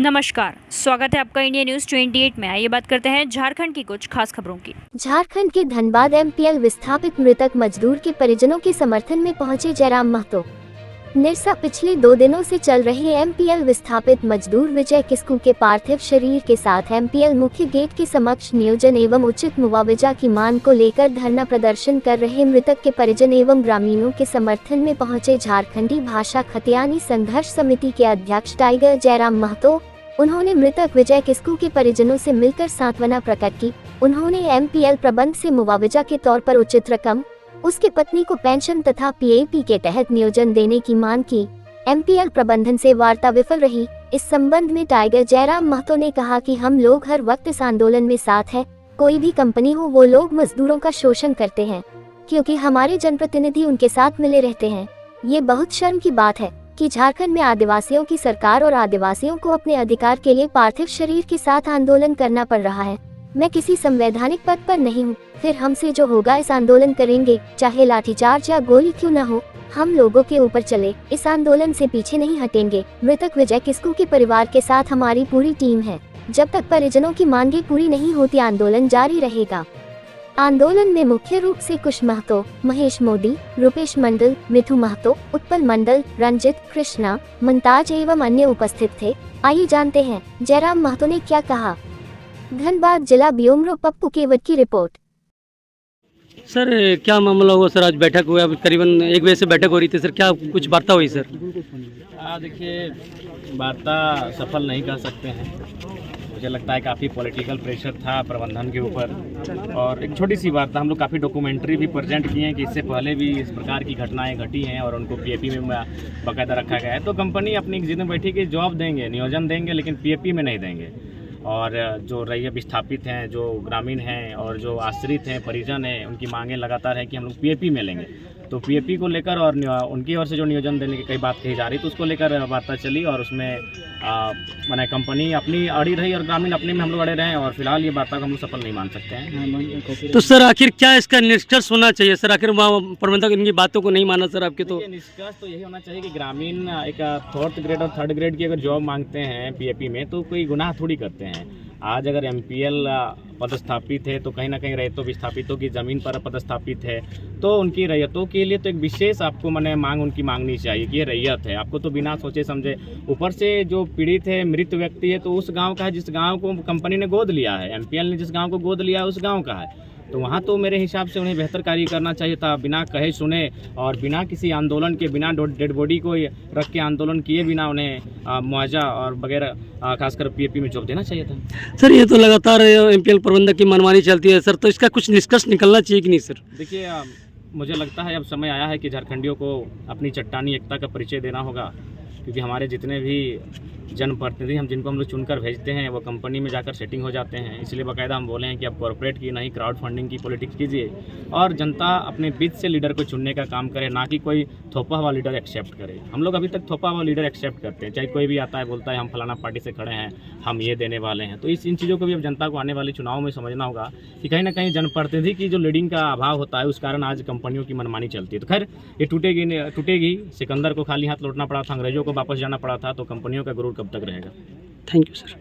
नमस्कार, स्वागत है आपका इंडिया न्यूज 28 में। आइए बात करते हैं झारखंड की कुछ खास खबरों की। झारखंड के धनबाद एमपीएल विस्थापित मृतक मजदूर के परिजनों के समर्थन में पहुंचे जयराम महतो। निरसा पिछले 2 दिनों से चल रहे एमपीएल विस्थापित मजदूर विजय किस्कू के पार्थिव शरीर के साथ एमपीएल मुख्य गेट के समक्ष नियोजन एवं उचित मुआवजा की मांग को लेकर धरना प्रदर्शन कर रहे मृतक के परिजन एवं ग्रामीणों के समर्थन में पहुंचे झारखंडी भाषा खतियानी संघर्ष समिति के अध्यक्ष टाइगर जयराम महतो। उन्होंने मृतक विजय किस्कू के परिजनों से मिलकर सांत्वना प्रकट की। उन्होंने एमपीएल प्रबंध से मुआवजा के तौर पर उचित रकम, उसके पत्नी को पेंशन तथा पीएपी के तहत नियोजन देने की मांग की। एमपीएल प्रबंधन से वार्ता विफल रही। इस संबंध में टाइगर जयराम महतो ने कहा कि हम लोग हर वक्त इस आंदोलन में साथ हैं। कोई भी कंपनी हो, वो लोग मजदूरों का शोषण करते हैं, क्योंकि हमारे जनप्रतिनिधि उनके साथ मिले रहते हैं। ये बहुत शर्म की बात है कि झारखंड में आदिवासियों की सरकार और आदिवासियों को अपने अधिकार के लिए पार्थिव शरीर के साथ आंदोलन करना पड़ रहा है। मैं किसी संवैधानिक पद पर नहीं हूँ, फिर हमसे जो होगा इस आंदोलन करेंगे, चाहे लाठीचार्ज या गोली क्यों न हो, हम लोगों के ऊपर चले, इस आंदोलन से पीछे नहीं हटेंगे। मृतक विजय किस्कू के परिवार के साथ हमारी पूरी टीम है। जब तक परिजनों की मांगे पूरी नहीं होती, आंदोलन जारी रहेगा। आंदोलन में मुख्य रूप से कुश महतो, महेश मोदी, रुपेश मंडल, मिठू महतो, उत्पल मंडल, रंजित, कृष्णा, मुमताज एवं अन्य उपस्थित थे। आइए जानते हैं जयराम महतो ने क्या कहा। धनबाद जिला ब्यूरो पप्पू केवट की रिपोर्ट। सर क्या मामला हुआ सर? आज बैठक हुआ, करीबन 1 बजे से बैठक हो रही थी सर, क्या कुछ वार्ता हुई सर? देखिए, वार्ता सफल नहीं कह सकते हैं। मुझे लगता है काफ़ी पॉलिटिकल प्रेशर था प्रबंधन के ऊपर, और एक छोटी सी बात था। हम लोग काफ़ी डॉक्यूमेंट्री भी प्रेजेंट किए हैं कि इससे पहले भी इस प्रकार की घटनाएं घटी हैं और उनको पीएपी में बाकायदा रखा गया है। तो कंपनी अपनी जिद में बैठी कि जॉब देंगे, नियोजन देंगे, लेकिन पीएपी में नहीं देंगे। और जो रैयत विस्थापित हैं, जो ग्रामीण हैं और जो आश्रित हैं, परिजन हैं, उनकी मांगें लगातार हैं कि हम लोग पीएपी में लेंगे। तो पीएपी को लेकर और उनकी ओर से जो नियोजन देने की कई बात कही जा रही, तो उसको लेकर वार्ता चली और उसमें मैंने कंपनी अपनी अड़ी रही और ग्रामीण अपने में हम लोग अड़े रहे, और फिलहाल ये वार्ता को हम लोग सफल नहीं मान सकते हैं। तो सर आखिर क्या इसका निष्कर्ष होना चाहिए सर? आखिर प्रबंधक इनकी बातों को नहीं माना सर आपके? तो निष्कर्ष तो यही होना चाहिए कि ग्रामीण एक 4th ग्रेड और 3rd ग्रेड की अगर जॉब मांगते हैं पीएपी में, तो कोई गुनाह थोड़ी करते हैं। आज अगर एमपीएल पदस्थापित है तो कहीं ना कहीं रैयतों विस्थापितों की ज़मीन पर पदस्थापित है, तो उनकी रैयतों के लिए तो एक विशेष आपको माने मांग उनकी मांगनी चाहिए कि ये रैयत है। आपको तो बिना सोचे समझे, ऊपर से जो पीड़ित है, मृत व्यक्ति है, तो उस गांव का है जिस गांव को कंपनी ने गोद लिया है, एमपीएल ने जिस गांव को गोद लिया है उस गांव का है। तो वहाँ तो मेरे हिसाब से उन्हें बेहतर कार्य करना चाहिए था। बिना कहे सुने और बिना किसी आंदोलन के, बिना डेड बॉडी को रख के आंदोलन किए बिना उन्हें मुआवजा और वगैरह खासकर पीएपी में जॉब देना चाहिए था। सर ये तो लगातार एमपीएल प्रबंधक की मनमानी चलती है सर, तो इसका कुछ निष्कर्ष निकलना चाहिए कि नहीं सर? देखिए, मुझे लगता है अब समय आया है कि झारखंडियों को अपनी चट्टानी एकता का परिचय देना होगा, क्योंकि हमारे जितने भी जनप्रतिनिधि हम जिनको हम लोग चुनकर भेजते हैं, वो कंपनी में जाकर सेटिंग हो जाते हैं। इसलिए बाकायदा हम बोले हैं कि अब कॉर्पोरेट की नहीं, क्राउड फंडिंग की पॉलिटिक्स कीजिए और जनता अपने बीच से लीडर को चुनने का काम करे, ना कि कोई थोपा हुआ लीडर एक्सेप्ट करे। हम लोग अभी तक थोपा हुआ लीडर एक्सेप्ट करते हैं, चाहे कोई भी आता है बोलता है हम फलाना पार्टी से खड़े हैं, हम ये देने वाले हैं। तो इन चीज़ों को भी अब जनता को आने वाले चुनाव में समझना होगा कि कहीं ना कहीं जनप्रतिनिधि की जो लीडिंग का अभाव होता है, उस कारण आज कंपनियों की मनमानी चलती है। तो खैर, ये टूटेगी। सिकंदर को खाली हाथ लौटना पड़ा था, अंग्रेजों को वापस जाना पड़ा था, तो कंपनियों का गुरूर कब तक रहेगा? Thank you sir.